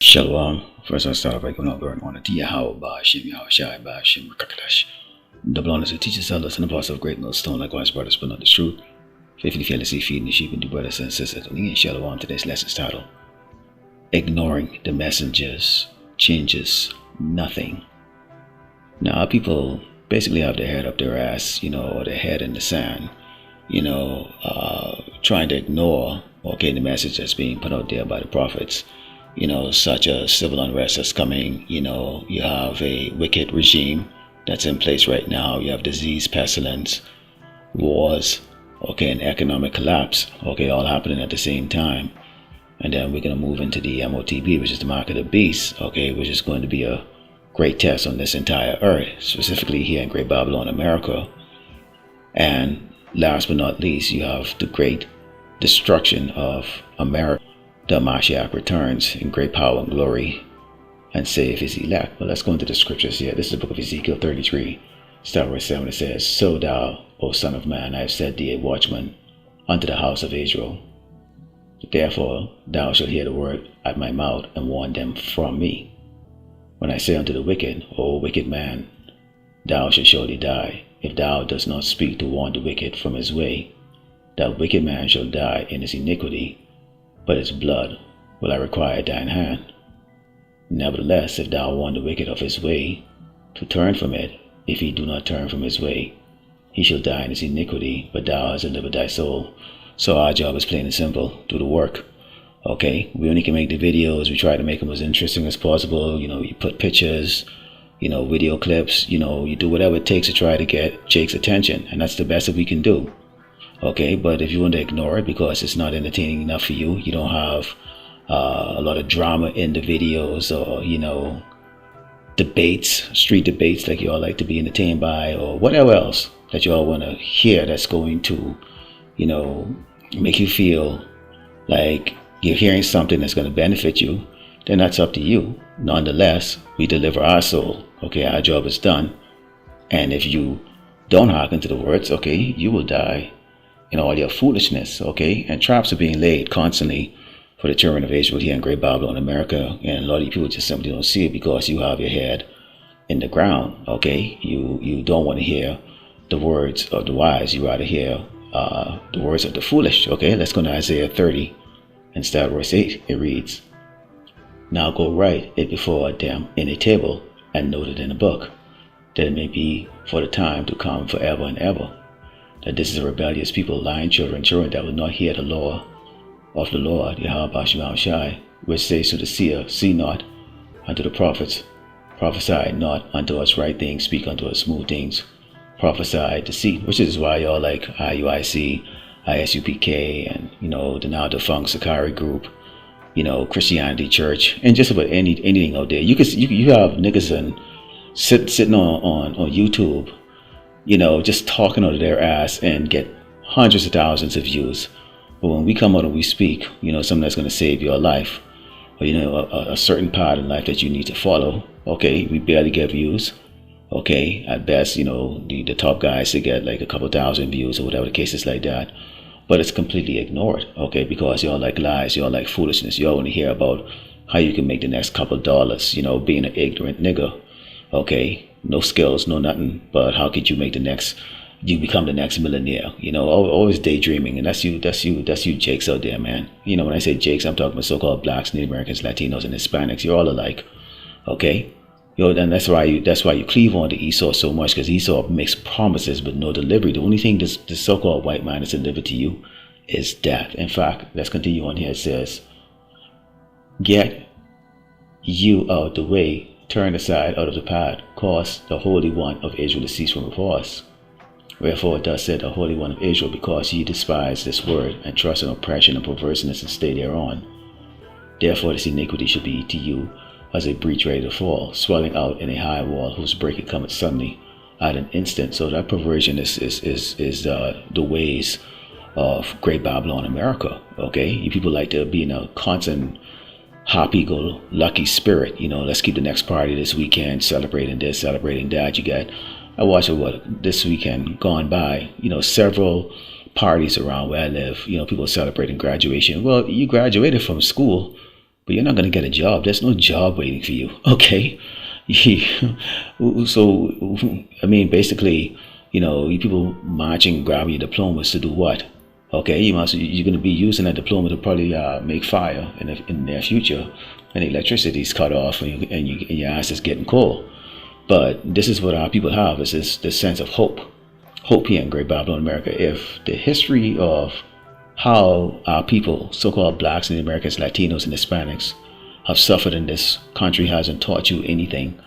Shalom. First, I'll start by giving all glory and honor to Yahweh, Ba'ashem, Yahushai, Ba'ashem, Rakakadash. Double honors to teachers, elders, and apostles of great millstone, likewise brothers, but not the truth. Faithfully, fearlessly feeding the sheep and do brothers and sisters. And Shalom, today's lesson's title: Ignoring the Messengers Changes Nothing. Now, people basically have their head up their ass, or their head in the sand, trying to ignore, the message that's being put out there by the prophets. Such a civil unrest that's coming. You have a wicked regime that's in place right now. You have disease, pestilence, wars, and economic collapse, all happening at the same time. And then we're going to move into the MOTB, which is the mark of the beast, which is going to be a great test on this entire earth, specifically here in Great Babylon, America. And last but not least, you have the great destruction of America. The Mashiach returns in great power and glory and save his elect. But let's go into the scriptures here. This is the book of Ezekiel 33, start verse 7. It says, "So thou, O son of man, I have set thee a watchman unto the house of Israel. Therefore thou shalt hear the word at my mouth and warn them from me. When I say unto the wicked, O wicked man, thou shalt surely die, if thou dost not speak to warn the wicked from his way. That wicked man shall die in his iniquity, but his blood will I require at thine hand. Nevertheless, if thou warn the wicked of his way, to turn from it, if he do not turn from his way, he shall die in his iniquity, but thou hast delivered thy soul." So our job is plain and simple: do the work. We only can make the videos. We try to make them as interesting as possible. You put pictures, video clips, you do whatever it takes to try to get Jake's attention, and that's the best that we can do. But if you want to ignore it because it's not entertaining enough for you, you don't have a lot of drama in the videos, or debates, street debates like you all like to be entertained by, or whatever else that you all want to hear that's going to make you feel like you're hearing something that's going to benefit you, then that's up to you. Nonetheless, we deliver our soul. Our job is done. And if you don't hearken to the words, you will die in all your foolishness, and traps are being laid constantly for the children of Israel here in Great Babylon, America. And a lot of you people just simply don't see it because you have your head in the ground. You don't want to hear the words of the wise. You rather hear the words of the foolish. Let's go to Isaiah 30 and start verse 8. It reads, "Now go write it before them in a table and note it in a book, that it may be for the time to come forever and ever. That this is a rebellious people, lying children that will not hear the law of the Lord, Yahweh Ba'ashem Yahushai, which says to the seer, see not, unto the prophets, prophesy not unto us right things, speak unto us smooth things, prophesy deceit," which is why y'all like IUIC, ISUPK, and the now defunct Sakari group, Christianity Church, and just about anything out there. You have niggas sitting on YouTube, just talking out of their ass and get hundreds of thousands of views. But when we come out and we speak, something that's going to save your life, or a certain part in life that you need to follow, we barely get views. At best, the top guys to get like a couple thousand views or whatever the case is like that. But it's completely ignored, because y'all like lies, y'all like foolishness. Y'all want to hear about how you can make the next couple dollars, being an ignorant nigga. No skills, no nothing, but how could you become the next millionaire? Always daydreaming. And that's you Jakes out there, man. When I say Jakes, I'm talking about so-called blacks, Native Americans, Latinos, and Hispanics. You're all alike, and that's why you cleave on to Esau so much, because Esau makes promises but no delivery. The only thing this so-called white man has delivered to you is death. In fact, let's continue on here. It says, "Get you out the way, turn aside out of the path, cause the Holy One of Israel to cease from before us. Wherefore thus said the Holy One of Israel, because ye despise this word, and trust in oppression and perverseness, and stay thereon. Therefore this iniquity shall be to you as a breach ready to fall, swelling out in a high wall, whose breaking cometh suddenly at an instant." So that perversion is the ways of Great Babylon, America. You people like to be in a constant happy-go-lucky spirit. Let's keep the next party this weekend, celebrating this, celebrating that. I watched this weekend gone by, several parties around where I live, people celebrating graduation. Well, you graduated from school, but you're not going to get a job. There's no job waiting for you. Okay. So, I mean, basically, you people marching, grabbing your diplomas to do what? Okay, you're going to be using that diploma to probably make fire in the near future, and electricity is cut off, and your ass is getting cold. But this is what our people have: is this sense of hope here in Great Babylon, America. If the history of how our people, so-called blacks and Americans, Latinos and Hispanics, have suffered in this country hasn't taught you anything,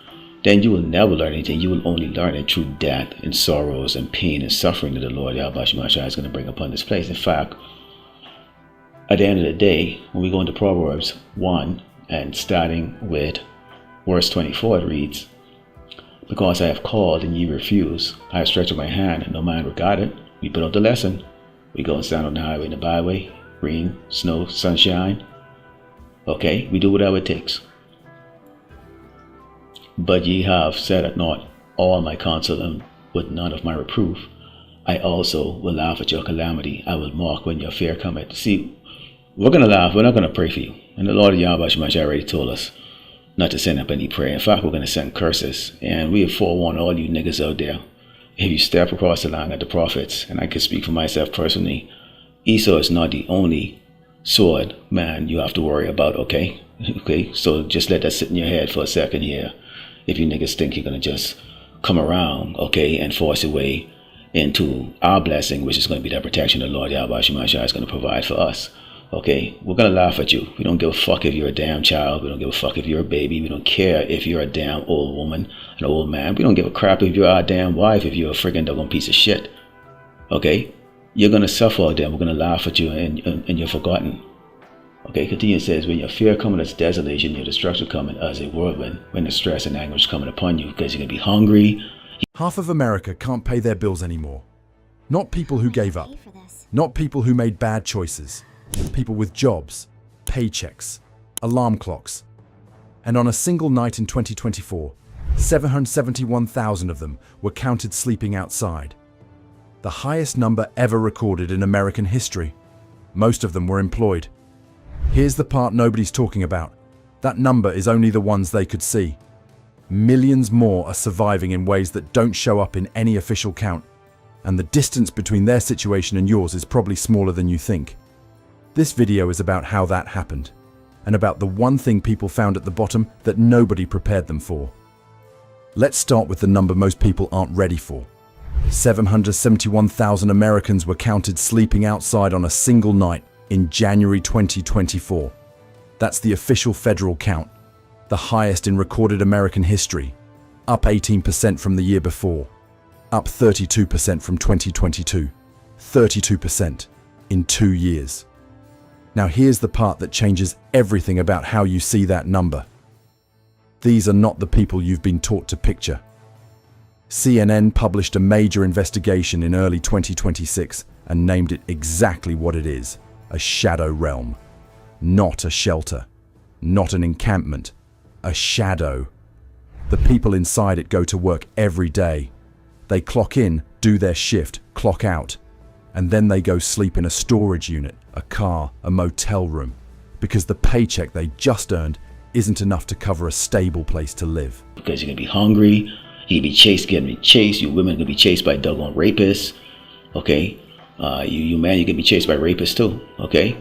then you will never learn anything. You will only learn it through death and sorrows and pain and suffering that the Lord Yahweh Shemashah is going to bring upon this place. In fact, at the end of the day, when we go into Proverbs 1 and starting with verse 24, it reads, "Because I have called and ye refuse, I have stretched out my hand and no man regarded." We put out the lesson. We go and stand on the highway and the byway, rain, snow, sunshine. Okay, we do whatever it takes. "But ye have said at naught all my counsel, and with none of my reproof. I also will laugh at your calamity. I will mock when your fear cometh." See, we're going to laugh. We're not going to pray for you. And the Lord Yahweh Shemashah already told us not to send up any prayer. In fact, we're going to send curses. And we have forewarned all you niggas out there. If you step across the line at the prophets, and I can speak for myself personally, Esau is not the only sword man you have to worry about, okay? Okay, so just let that sit in your head for a second here. If you niggas think you're going to just come around, okay, and force your way into our blessing, which is going to be that protection the Lord Yahweh Shemashah is going to provide for us, okay, we're going to laugh at you. We don't give a fuck if you're a damn child. We don't give a fuck if you're a baby. We don't care if you're a damn old woman, an old man. We don't give a crap if you're our damn wife, if you're a friggin' doggone piece of shit, okay? You're going to suffer out there. We're going to laugh at you, and you're forgotten. Okay, continue, it says, "When your fear coming as desolation, your destruction coming as a whirlwind, when the stress and anguish coming upon you, because you're going to be hungry." Half of America can't pay their bills anymore. Not people who gave up. Not people who made bad choices. People with jobs, paychecks, alarm clocks. And on a single night in 2024, 771,000 of them were counted sleeping outside. The highest number ever recorded in American history. Most of them were employed. Here's the part nobody's talking about. That number is only the ones they could see. Millions more are surviving in ways that don't show up in any official count. And the distance between their situation and yours is probably smaller than you think. This video is about how that happened, and about the one thing people found at the bottom that nobody prepared them for. Let's start with the number most people aren't ready for. 771,000 Americans were counted sleeping outside on a single night in January 2024. That's the official federal count, the highest in recorded American history, up 18% from the year before, up 32% from 2022, 32% in 2 years. Now here's the part that changes everything about how you see that number. These are not the people you've been taught to picture. CNN published a major investigation in early 2026 and named it exactly what it is: a shadow realm. Not a shelter, not an encampment, a shadow. The people inside it go to work every day. They clock in, do their shift, clock out, and then they go sleep in a storage unit, a car, a motel room, because the paycheck they just earned isn't enough to cover a stable place to live. Because you're going to be hungry, you're going to be chased, you women are going to be chased by doggone rapists, okay? You man, you're going to be chased by rapists too, okay?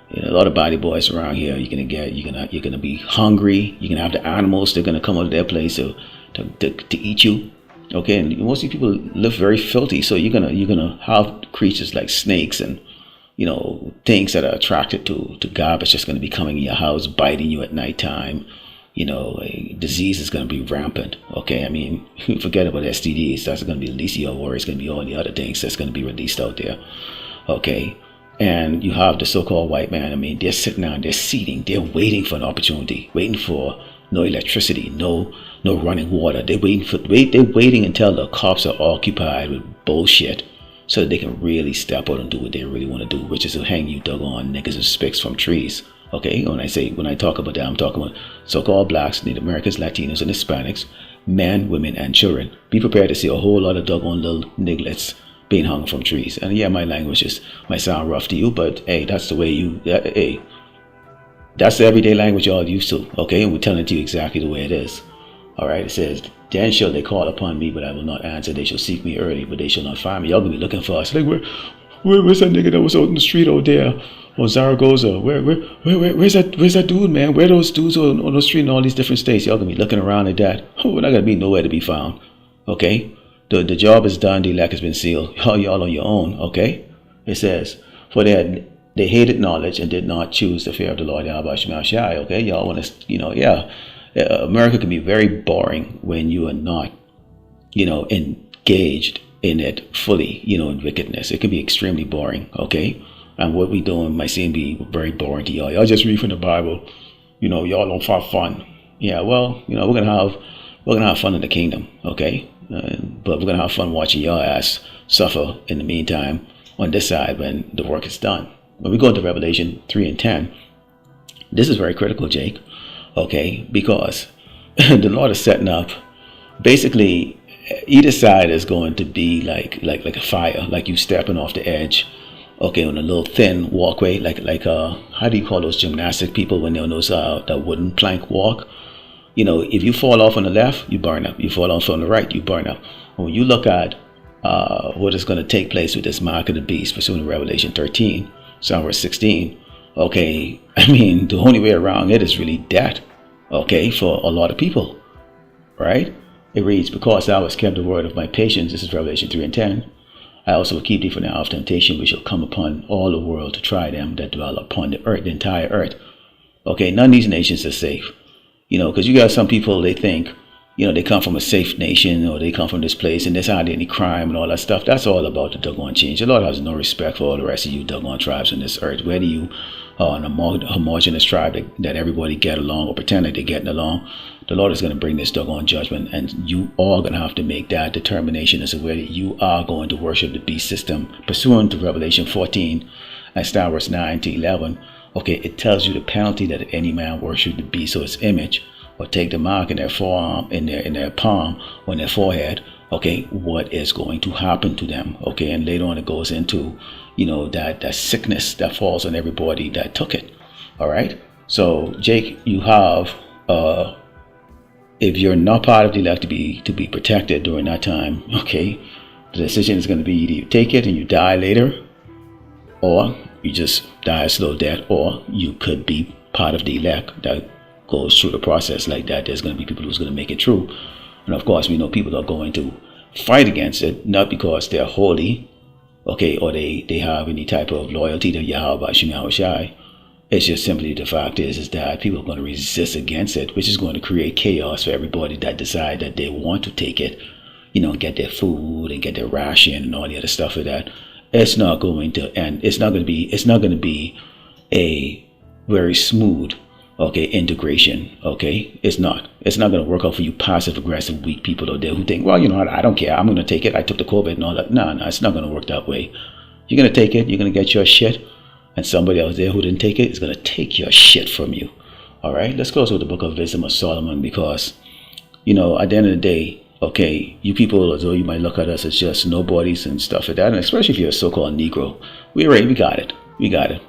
You know, a lot of body boys around here, you're going to be hungry, you're going to have the animals, they're going to come out of their place to eat you. Okay, and most of these people live very filthy, so you're gonna have creatures like snakes and things that are attracted to garbage just gonna be coming in your house, biting you at nighttime. Disease is gonna be rampant. Okay, I mean, forget about STDs. That's gonna be the least of your worry. It's gonna be all the other things that's gonna be released out there. Okay, and you have the so-called white man. I mean, they're sitting down, they're seating, they're waiting for an opportunity, waiting for no electricity, no running water. They're waiting until the cops are occupied with bullshit so that they can really step out and do what they really want to do, which is to hang you doggone niggas and spicks from trees. Okay, when I talk about that, I'm talking about so-called blacks, Native Americans, Latinos, and Hispanics, men, women, and children. Be prepared to see a whole lot of doggone little nigglets being hung from trees. And yeah, my language might sound rough to you, but hey, that's the way That's the everyday language y'all used to, okay? And we're telling it to you exactly the way it is. All right, it says, then shall they call upon me, but I will not answer. They shall seek me early, but they shall not find me. Y'all gonna be looking for us. Like, where's that nigga that was out in the street out there on Zaragoza? Where's that dude, man? Where are those dudes on the street in all these different states? Y'all gonna be looking around at that. Oh, we're not gonna be nowhere to be found. Okay? The job is done, the elect has been sealed. Y'all on your own, okay? It says, for they hated knowledge and did not choose the fear of the Lord Yahweh Shema Shai. Okay, y'all want to, America can be very boring when you are not, engaged in it fully, in wickedness. It can be extremely boring, okay? And what we doing might seem to be very boring to y'all. Y'all just read from the Bible, y'all don't have fun. Yeah, well, we're gonna have fun in the kingdom, okay? But we're gonna have fun watching your ass suffer in the meantime on this side when the work is done. When we go into Revelation 3 and 10, this is very critical, Jake, okay? Because the Lord is setting up, basically, either side is going to be like a fire, like you stepping off the edge, okay, on a little thin walkway, like how do you call those gymnastic people when they're on those that wooden plank walk? If you fall off on the left, you burn up. You fall off on the right, you burn up. When you look at what is going to take place with this mark of the beast, pursuant to Revelation 13, Psalm verse 16, okay, the only way around it is really death, okay, for a lot of people, right? It reads, because thou hast kept the word of my patience, this is Revelation 3 and 10, I also will keep thee from the hour of temptation, which shall come upon all the world to try them that dwell upon the earth, the entire earth. Okay, none of these nations are safe, because you got some people, they think, they come from a safe nation, or they come from this place and there's hardly any crime and all that stuff. That's all about the doggone change. The Lord has no respect for all the rest of you doggone tribes on this earth. Whether you are an homogenous tribe that everybody get along or pretend that they're getting along, the Lord is going to bring this doggone judgment, and you are going to have to make that determination as to whether you are going to worship the beast system pursuant to Revelation 14 and start verse 9 to 11. Okay, it tells you the penalty that any man worship the beast or its image, or take the mark in their forearm, in their palm, or in their forehead, okay, what is going to happen to them, okay? And later on it goes into, that sickness that falls on everybody that took it, all right? So, Jake, you have, if you're not part of the elect to be protected during that time, okay, the decision is going to be either you take it and you die later, or you just die a slow death, or you could be part of the elect that goes through the process like that. There's going to be people who's going to make it through, and of course we know people are going to fight against it, not because they're holy, okay, or they have any type of loyalty to Yahweh Shema Shai. It's just simply the fact is that people are going to resist against it, which is going to create chaos for everybody that decide that they want to take it, get their food and get their ration and all the other stuff like that. It's not going to end. It's not going to be a very smooth, okay, integration, okay? It's not going to work out for you passive aggressive weak people out there who think, well, I don't care, I'm going to take it, I took the COVID and all that. No, it's not going to work that way. You're going to take it, you're going to get your shit, and somebody else there who didn't take it is going to take your shit from you. All right, let's close with the book of Wisdom of Solomon, because at the end of the day, okay, you people, although you might look at us as just nobodies and stuff like that, and especially if you're a so-called Negro, we got it.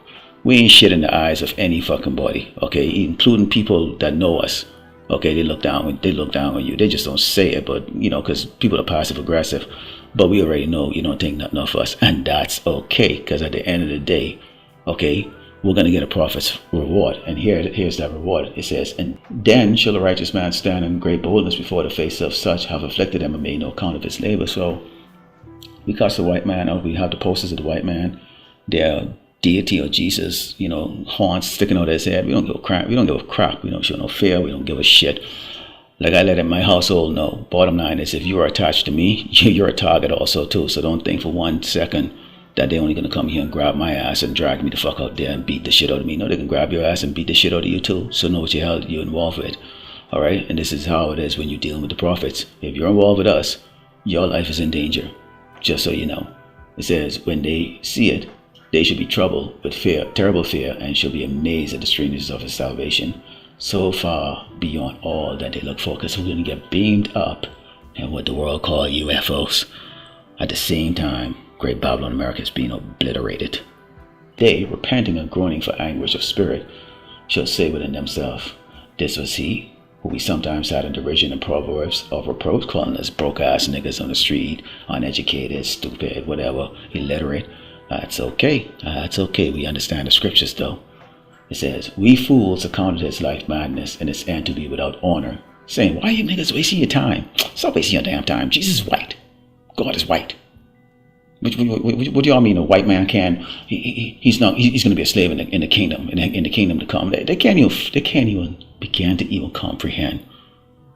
We ain't shit in the eyes of any fucking body, okay, including people that know us. Okay, they look down on you. They just don't say it, but because people are passive aggressive. But we already know you don't think nothing of us, and that's okay, because at the end of the day, okay, we're gonna get a prophet's reward, and here's that reward. It says, and then shall a righteous man stand in great boldness before the face of such have afflicted him and made no account of his labor. So we cast the white man out. We have the posters of the white man. Their deity or Jesus, horns sticking out of his head. We don't give a crap. We don't show no fear. We don't give a shit. Like I let in my household know. Bottom line is, if you are attached to me, you're a target also too. So don't think for 1 second that they're only going to come here and grab my ass and drag me the fuck out there and beat the shit out of me. No, they can grab your ass and beat the shit out of you too. So know what the hell you're involved with. All right? And this is how it is when you're dealing with the prophets. If you're involved with us, your life is in danger. Just so you know. It says, when they see it, they should be troubled with fear, terrible fear, and shall be amazed at the strangeness of his salvation, so far beyond all that they look for, because we're going to get beamed up in what the world call UFOs. At the same time, Great Babylon America is being obliterated. They, repenting and groaning for anguish of spirit, shall say within themselves, this was he, who we sometimes had in derision in Proverbs of reproach, calling us broke-ass niggas on the street, uneducated, stupid, whatever, illiterate. That's okay. That's okay. We understand the scriptures, though. It says, we fools accounted his life madness and his end to be without honor, saying, why are you niggas wasting your time? Stop wasting your damn time. Jesus is white. God is white. What do y'all mean a white man he's going to be a slave in the kingdom, in the kingdom to come? They can't even begin to even comprehend.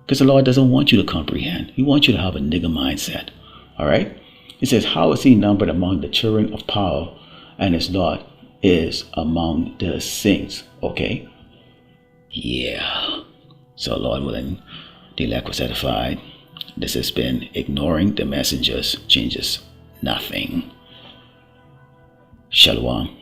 Because the Lord doesn't want you to comprehend. He wants you to have a nigga mindset. All right? It says, how is he numbered among the children of power, and his Lord is among the saints? Okay? Yeah. So Lord willing, the elect was edified. This has been ignoring the messengers changes nothing. Shalom.